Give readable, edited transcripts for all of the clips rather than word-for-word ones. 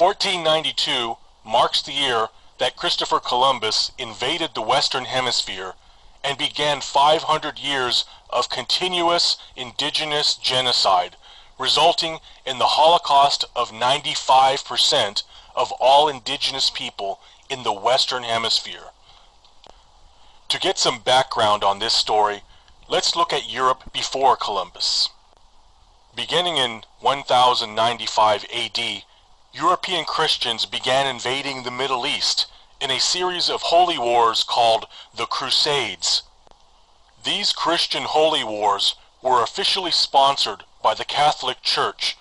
1492 marks the year that Christopher Columbus invaded the Western Hemisphere and began 500 years of continuous indigenous genocide, resulting in the Holocaust of 95% of all indigenous people in the Western Hemisphere. To get some background on this story, let's look at Europe before Columbus. Beginning in 1095 AD, European Christians began invading the Middle East in a series of holy wars called the Crusades. These Christian holy wars were officially sponsored by the Catholic Church.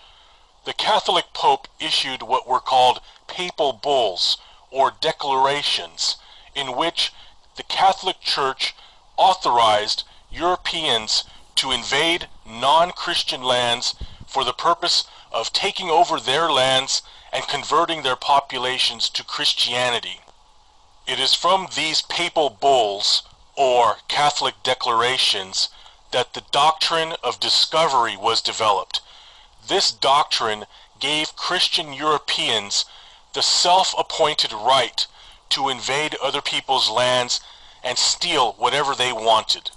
The Catholic Pope issued what were called papal bulls, or declarations, in which the Catholic Church authorized Europeans to invade non-Christian lands for the purpose of taking over their lands and converting their populations to Christianity. It is from these papal bulls, or Catholic declarations, that the doctrine of discovery was developed. This doctrine gave Christian Europeans the self-appointed right to invade other people's lands and steal whatever they wanted.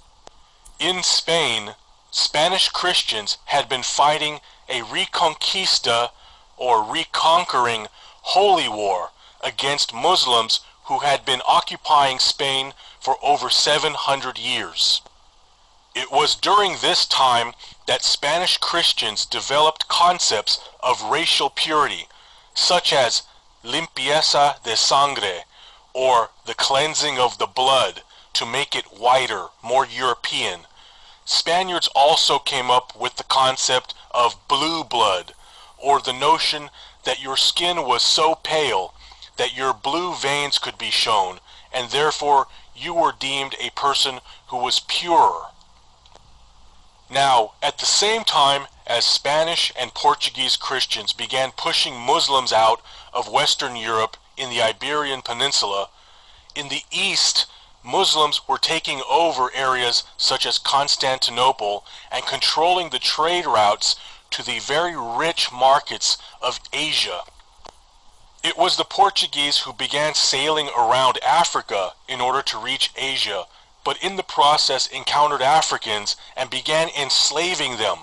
In Spain, Spanish Christians had been fighting a Reconquista, or reconquering, holy war against Muslims who had been occupying Spain for over 700 years. It was during this time that Spanish Christians developed concepts of racial purity, such as limpieza de sangre, or the cleansing of the blood, to make it whiter, more European. Spaniards also came up with the concept of blue blood, or the notion that your skin was so pale that your blue veins could be shown, and therefore you were deemed a person who was purer. Now, at the same time as Spanish and Portuguese Christians began pushing Muslims out of Western Europe in the Iberian Peninsula, in the East, Muslims were taking over areas such as Constantinople and controlling the trade routes to the very rich markets of Asia. It was the Portuguese who began sailing around Africa in order to reach Asia, but in the process encountered Africans and began enslaving them.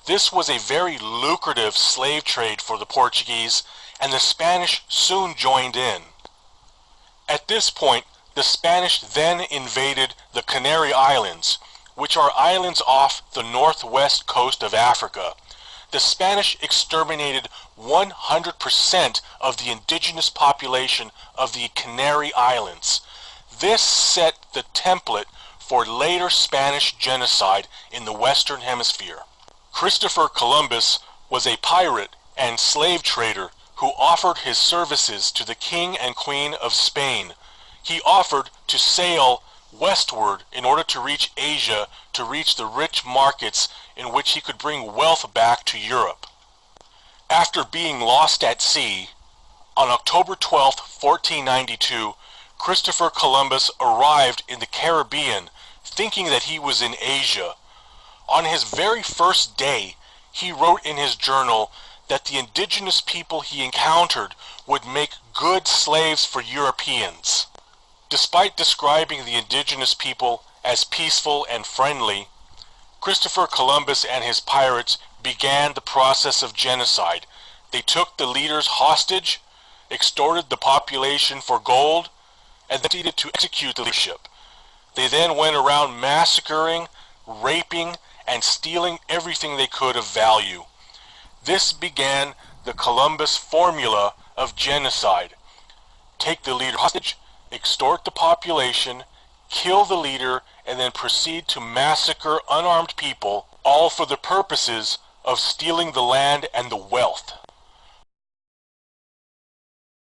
This was a very lucrative slave trade for the Portuguese, and the Spanish soon joined in. At this point, the Spanish then invaded the Canary Islands, which are islands off the northwest coast of Africa. The Spanish exterminated 100% of the indigenous population of the Canary Islands. This set the template for later Spanish genocide in the Western Hemisphere. Christopher Columbus was a pirate and slave trader who offered his services to the King and Queen of Spain. He offered to sail westward in order to reach Asia, to reach the rich markets in which he could bring wealth back to Europe. After being lost at sea, on October 12, 1492, Christopher Columbus arrived in the Caribbean, thinking that he was in Asia. On his very first day, he wrote in his journal that the indigenous people he encountered would make good slaves for Europeans. Despite describing the indigenous people as peaceful and friendly, Christopher Columbus and his pirates began the process of genocide. They took the leaders hostage, extorted the population for gold, and then proceeded to execute the leadership. They then went around massacring, raping, and stealing everything they could of value. This began the Columbus formula of genocide. Take the leader hostage, extort the population, kill the leader, and then proceed to massacre unarmed people, all for the purposes of stealing the land and the wealth.